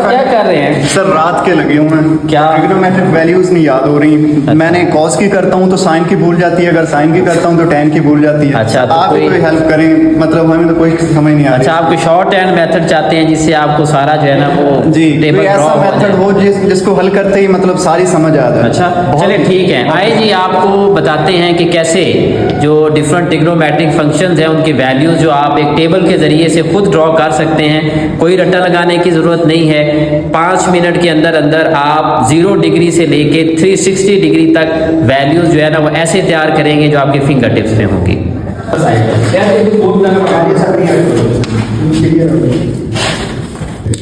क्या कर रहे हैं सर? रात के लगे हुए हैं। क्या? ट्रिग्नोमेट्रिक वैल्यूज नहीं याद हो रही। मैंने कॉस की करता हूँ तो साइन की भूल जाती है, अगर साइन की करता हूँ तो टेन की भूल जाती है। अच्छा, तो आप कोई हेल्प करें, मतलब हमें तो कोई समझ नहीं आ रही। अच्छा, आपको शॉर्ट हैंड मेथड चाहते हैं जिससे आपको सारा जो है ना वो जी, टेबल ऐसा मेथड हो जिसको हल करते ही मतलब सारी समझ आ जाए। अच्छा, चलिए ठीक है। आइए जी, आपको बताते हैं कि कैसे जो डिफरेंट ट्रिग्नोमेट्रिक फंक्शंस हैं उनकी वैल्यूज जो आप एक टेबल के जरिए से खुद ड्रॉ कर सकते हैं। कोई रट्टा लगाने की जरूरत नहीं है। 5 मिनट के अंदर अंदर आप 0 डिग्री से लेके 360 डिग्री तक वैल्यूज जो है ना वो ऐसे तैयार करेंगे जो आपके फिंगर टिप्स में होंगी।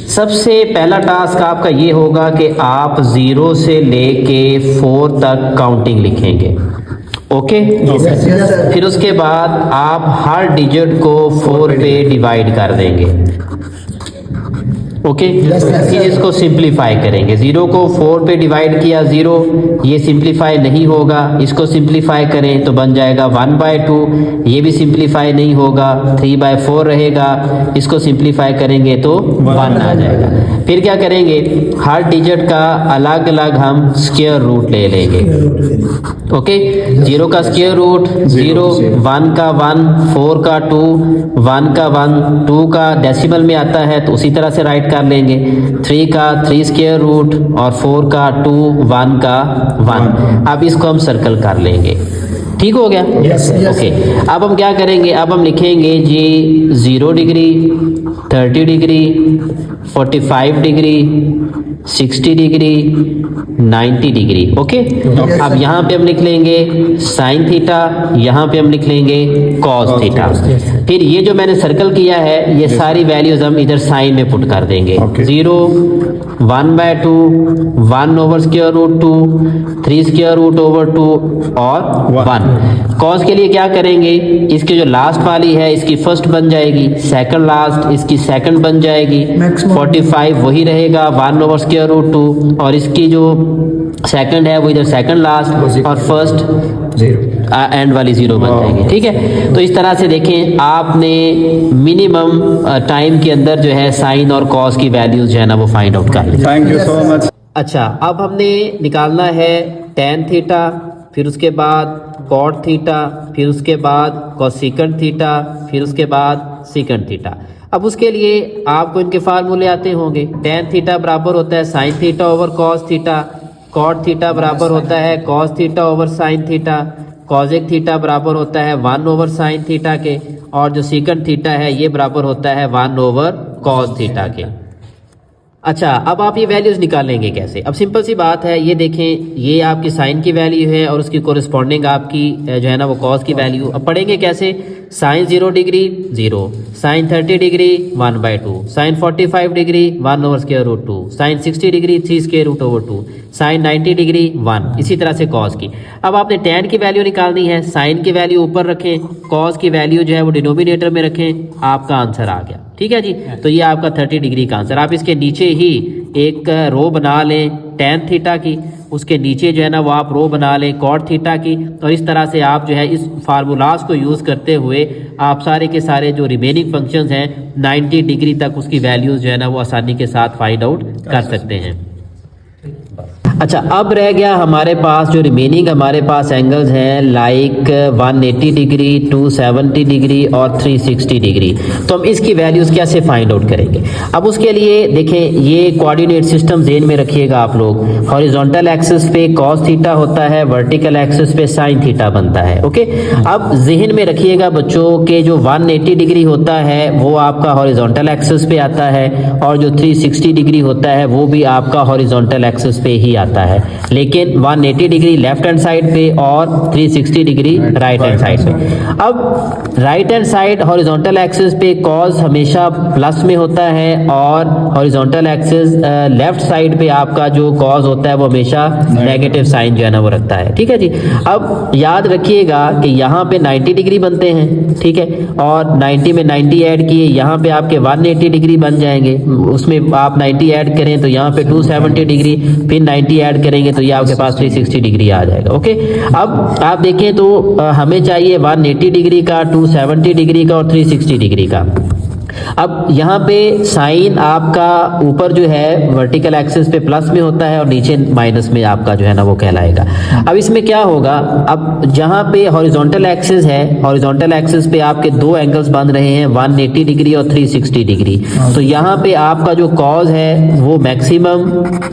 सबसे पहला टास्क आपका ये होगा कि आप 0 से लेके 4 तक काउंटिंग लिखेंगे। ओके, फिर उसके बाद आप हर डिजिट को 4 पे डिवाइड कर देंगे। ओके, फिर इसको सिंप्लीफाई करेंगे। 0 को 4 पे डिवाइड किया 0, ये सिंप्लीफाई नहीं होगा। इसको सिंप्लीफाई करें तो बन जाएगा 1/2, ये भी सिंप्लीफाई नहीं होगा। 3/4 रहेगा, इसको सिंप्लीफाई करेंगे तो 1 आ जाएगा। फिर क्या करेंगे, हर डिजिट का अलग अलग हम स्क्वायर रूट ले लेंगे। ओके, 0 का स्क्वायर रूट 0, 1 का 1, 4 का 2, 1 का 1, 2 का डेसिमल में आता है तो उसी तरह से राइट कर लेंगे। 3 का 3 स्क्वायर रूट और 4 का 2, 1 का 1। अब इसको हम सर्कल कर लेंगे। ठीक हो गया? ओके, अब हम क्या करेंगे, अब हम लिखेंगे जी 0 degree, 30 degree, 45 degree, 60 degree, 90 degree. Okay, अब यहाँ पे हम लिख लेंगे साइन थीटा, यहाँ पे हम लिख लेंगे कॉस थीटा। फिर ये जो मैंने सर्कल किया है ये सारी वैल्यूज हम इधर साइन में पुट कर देंगे। 0, 1/2, 1 over square root 2, 3 square root over 2 और 1। कॉस के लिए क्या करेंगे, इसकी जो लास्ट वाली है इसकी फर्स्ट बन जाएगी, सेकंड लास्ट इसकी सेकंड बन जाएगी, 45 वही रहेगा 1 ओवर स्क्वायर रूट 2 और इसकी जो सेकंड है वो इधर सेकंड लास्ट और फर्स्ट एंड वाली 0 बन जाएगी। ठीक है, तो इस तरह से देखें आपने मिनिमम टाइम के अंदर जो है साइन और कॉस की वैल्यूज जो है ना वो फाइंड आउट कर ली। Thank you so much. अच्छा, अब हमने निकालना है टेन थीटा, फिर उसके बाद कॉट थीटा, फिर उसके बाद कोसेकंड थीटा, फिर उसके बाद सेकंड थीटा। अब उसके लिए आपको इनके फार्मूले आते होंगे। टेन थीटा बराबर होता है sine theta over cos theta, cot theta बराबर होता है cos theta over sine theta, cosec theta बराबर होता है 1 ओवर साइन थीटा के, और जो सेकंड थीटा है ये बराबर होता है 1 ओवर कॉस थीटा के। अच्छा, अब आप ये वैल्यूज निकालेंगे कैसे? अब सिंपल सी बात है, ये देखें ये आपकी साइन की वैल्यू है और उसकी कोरिस्पॉन्डिंग आपकी जो है ना वो कॉस की वैल्यू। अब पढ़ेंगे कैसे, sine 0 degree 0, sine 30 degree 1/2, sine 45 degree 1 over square root 2, sine 60 degree 3 square root over 2, sine 90 degree 1। इसी तरह से कॉस की। अब आपने टेन की वैल्यू निकालनी है, साइन की वैल्यू ऊपर रखें, कॉस की वैल्यू जो है वो डिनोमिनेटर में रखें, आपका आंसर आ गया। ठीक है जी, तो ये आपका 30 डिग्री का आंसर। आप इसके नीचे ही एक रो बना लें टेन थीटा की, उसके नीचे जो है ना वो आप रो बना लें कॉट थीटा की, और इस तरह से आप जो है इस फार्मूलाज को यूज़ करते हुए आप सारे के सारे जो रिमेनिंग फंक्शंस हैं 90 डिग्री तक उसकी वैल्यूज जो है ना वो आसानी के साथ फाइंड आउट कर सकते हैं। अच्छा, अब रह गया हमारे पास जो रिमेनिंग हमारे पास एंगल्स हैं लाइक 180 डिग्री, 270 डिग्री और 360 डिग्री। तो हम इसकी वैल्यूज़ कैसे फाइंड आउट करेंगे? अब उसके लिए देखें, ये कोऑर्डिनेट सिस्टम ज़हन में रखिएगा आप लोग। हॉरिजॉन्टल एक्सिस पे कॉस थीटा होता है, वर्टिकल एक्सिस पे साइन थीटा बनता है। ओके, अब जहन में रखिएगा बच्चों के जो 180 डिग्री होता है वो आपका हॉरिजॉन्टल एक्सिस पे आता है, और जो 360 डिग्री होता है वो भी आपका हॉरिजॉन्टल एक्सिस पे ही आता है। लेकिन 180 डिग्री लेफ्ट हैंड साइड पे और 360 डिग्री राइट हैंड साइड पे। अब right hand side horizontal axis पे कॉस हमेशा प्लस में होता है, और हॉरिजॉन्टल एक्सिस लेफ्ट साइड पे आपका जो कॉस होता है वो हमेशा नेगेटिव साइन जो है ना वो रखता है। ठीक है जी, अब याद रखिएगा कि यहाँ पे 90 डिग्री बनते हैं। ठीक है, और 90 में 90 ऐड किए, यहाँ पे आपके 180 डिग्री बन जाएंगे। उसमें आप 90 ऐड करें तो यहाँ पे 270 डिग्री, फिर 90 ऐड करेंगे तो ये आपके पास 360 डिग्री आ जाएगा। ओके, अब आप देखें तो हमें चाहिए 180 डिग्री का, 270 डिग्री का और 360 डिग्री का। अब यहाँ पे साइन आपका ऊपर जो है वर्टिकल एक्सिस पे प्लस में होता है और नीचे माइनस में आपका जो है ना वो कहलाएगा। अब इसमें क्या होगा, अब जहाँ पे हॉरिजॉन्टल एक्सिस है, हॉरिजॉन्टल एक्सिस पे आपके दो एंगल्स बन रहे हैं 180 डिग्री और 360 डिग्री। तो यहाँ पे आपका जो कॉज है वो मैक्सिमम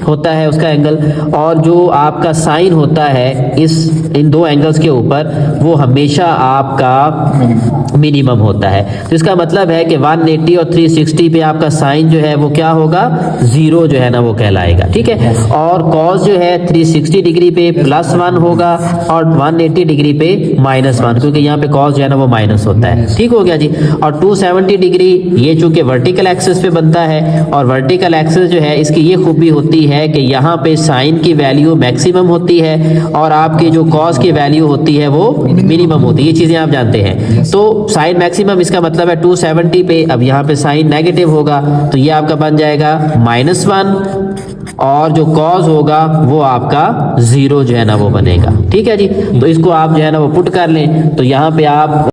होता है उसका एंगल, और जो आपका साइन होता है इन दो एंगल्स के ऊपर वो हमेशा आपका मिनिमम होता है। तो इसका मतलब है कि 180 और 360 पे आपका साइन जो है वो क्या होगा, जीरो जो है ना वो कहलाएगा। ठीक है, और कॉस जो है 360 डिग्री पे +1 होगा और 180 डिग्री पे -1, क्योंकि यहाँ पे कॉस जो है ना वो माइनस होता है। ठीक हो गया जी। और 270 डिग्री ये चूंकि वर्टिकल एक्सिस पे बनता है, और वर्टिकल एक्सिस जो है इसकी ये खूबी होती है कि यहाँ पे साइन की वैल्यू मैक्सिमम होती है और आपकी जो कॉस की वैल्यू होती है वो मिनिमम होती है। ये चीजें आप जानते हैं। तो साइन मैक्सिमम इसका मतलब है 270 पे, अब यहाँ पे साइन नेगेटिव होगा तो ये आपका बन जाएगा -1, और जो कॉस होगा वो आपका 0 जो है ना वो बनेगा। ठीक है जी, तो इसको आप जो है ना वो पुट कर लें, तो यहाँ पे आप